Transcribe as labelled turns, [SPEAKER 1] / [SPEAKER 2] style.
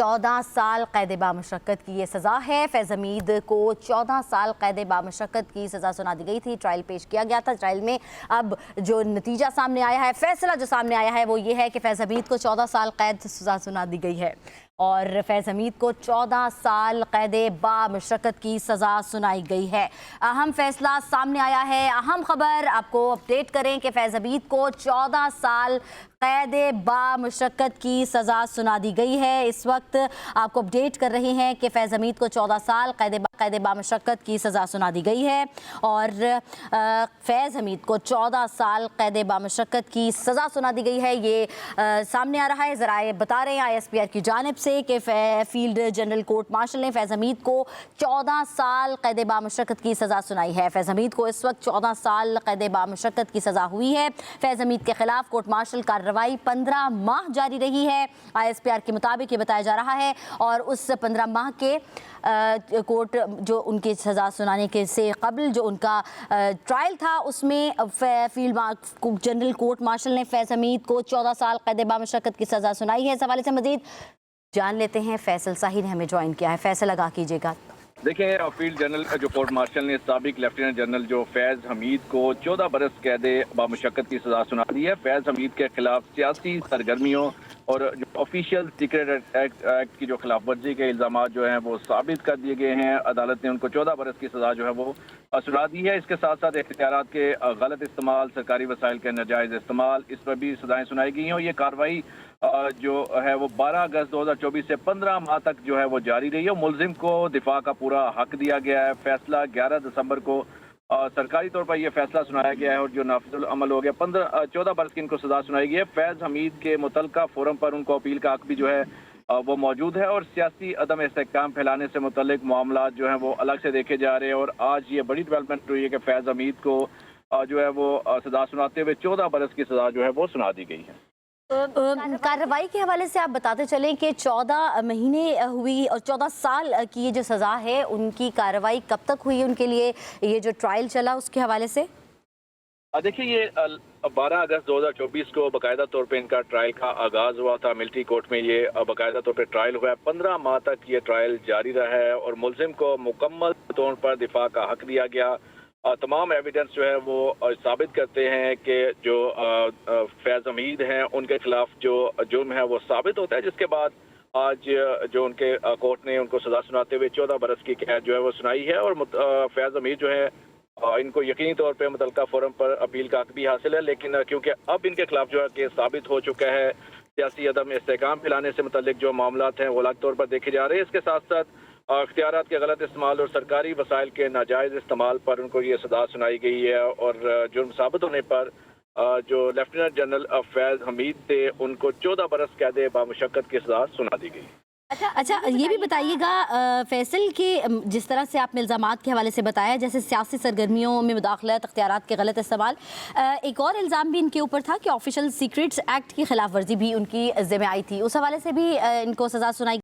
[SPEAKER 1] 14 साल कैद बामुशक्कत की ये सज़ा है। फैज़ हमीद को 14 साल कैद बामुशक्कत की सज़ा सुना दी गई थी। ट्रायल पेश किया गया था। ट्रायल में अब जो नतीजा सामने आया है, फैसला जो सामने आया है वो ये है कि फैज़ हमीद को 14 साल कैद सज़ा सुना दी गई है और फैज़ हमीद को 14 साल कैद बामुशक्कत की सज़ा सुनाई गई है। अहम फैसला सामने आया है। अहम खबर आपको अपडेट करें कि फैज़ हमीद को 14 साल कैद बामुशक्कत की सज़ा सुना दी गई है। इस वक्त आपको अपडेट कर रहे हैं कि फैज़ हमीद को 14 साल कैद बामुशक्कत की सज़ा सुना दी गई है और फैज़ हमीद को 14 साल कैद बामुशक्कत की सज़ा सुना दी गई है। ये सामने आ रहा है, ज़राए बता रहे हैं ISPR की जानिब से कि फील्ड जनरल कोर्ट मार्शल ने फैज़ हमीद को 14 साल कैद बामुशक्कत की सज़ा सुनाई है। फैज़ हमीद को इस वक्त 14 साल कैद बामुशक्कत की सज़ा हुई है। फैज़ हमीद के खिलाफ कोर्ट मार्शल कार्रवाई 15 माह जारी रही है। ISPR के मुताबिक ये बताया जा रहा है और उस 15 माह के कोर्ट जो उनकी सज़ा सुनाने के से कबल जो उनका ट्रायल था उसमें फील्ड जनरल कोर्ट मार्शल ने फैज़ हमीद को 14 साल कैद बामुशक्कत की सज़ा सुनाई है। इस हवाले से मज़ीद जान लेते हैं। फैसल साही ने हमें ज्वाइन किया है। फैसल लगा कीजिएगा।
[SPEAKER 2] देखिए, फील्ड जनरल जो कोर्ट मार्शल ने साबिक लेफ्टिनेंट जनरल जो फैज़ हमीद को 14 बरस कैद बामुशक्कत की सज़ा सुना दी है। फैज़ हमीद के खिलाफ सियासी सरगर्मियों और जो ऑफिशियल सीक्रेट एक्ट की जो खिलाफ वर्जी के इल्ज़ाम जो हैं वो साबित कर दिए गए हैं। अदालत ने उनको 14 बरस की सज़ा जो है वो सुना दी है। इसके साथ साथ इख्तियारात के गलत इस्तेमाल, सरकारी वसाइल के नाजायज़ इस्तेमाल, इस पर भी सज़ाएँ सुनाई गई हैं और ये कार्रवाई जो है वो 12 अगस्त 2024 से 15 माह तक जो है वो जारी रही है। मुलजिम को दिफा का पूरा हक दिया गया है। फैसला 11 दिसंबर को सरकारी तौर पर यह फैसला सुनाया गया है और जो नाफिजुल अमल हो गया। 14 बरस की इनको सजा सुनाई गई है। फैज़ हमीद के मुतल्लिका फोरम पर उनको अपील का हक भी जो है वो मौजूद है और सियासी अदम इस्तेहकाम फैलाने से मुतल्लिक मामला जो है वो अलग से देखे जा रहे हैं। और आज ये बड़ी डेवलपमेंट हुई है कि फैज़ हमीद को जो है वो सजा सुनाते हुए 14 बरस की सजा जो है वो सुना दी गई है।
[SPEAKER 1] कार्रवाई के हवाले से आप बताते चलें कि 14 महीने हुई और 14 साल की ये जो सज़ा है उनकी कार्रवाई कब तक हुई उनके लिए, ये जो ट्रायल चला उसके हवाले से?
[SPEAKER 2] देखिए, ये 12 अगस्त 2024 को बाकायदा तौर पे इनका ट्रायल का आगाज़ हुआ था। मिलिट्री कोर्ट में ये बाकायदा तौर पे ट्रायल हुआ है। 15 माह तक ये ट्रायल जारी रहा है और मुलजिम को मुकम्मल तौर पर दिफा का हक दिया गया। तमाम एविडेंस जो है वो साबित करते हैं कि जो फैज़ हमीद हैं उनके खिलाफ जो जुर्म है वो साबित होता है, जिसके बाद आज जो उनके कोर्ट ने उनको सजा सुनाते हुए 14 बरस की कैद जो है वो सुनाई है। और फैज़ हमीद जो है इनको यकीनी तौर पे मुतल्लिका फोरम पर अपील का हक भी हासिल है, लेकिन क्योंकि अब इनके खिलाफ जो है केस साबित हो चुका है, सियासी अदम इस्तेहकाम फैलाने से मुतल्लिक जो मामलात हैं वो अलग तौर पर देखे जा रहे हैं। इसके साथ साथ इख्तियारात के गलत इस्तेमाल और सरकारी वसाइल के नाजायज़ इस्तेमाल पर उनको ये सजा सुनाई गई है और जुर्म साबित होने पर जो लेफ्टिनेंट जनरल फैज़ हमीद थे उनको 14 बरस कैद बामुशक्कत की सजा सुना दी गई।
[SPEAKER 1] अच्छा, ये भी बताइएगा फैसल के जिस तरह से आपने इल्ज़ामात के हवाले से बताया, जैसे सियासी सरगर्मियों में मुदाखलत, इख्तियारात के गलत इस्तेमाल, एक और इल्ज़ाम भी इनके ऊपर था कि ऑफिशियल सीक्रेट्स एक्ट की खिलाफ वर्जी भी उनकी ज़िम्मे आई थी। उस हवाले से भी इनको सज़ा सुनाई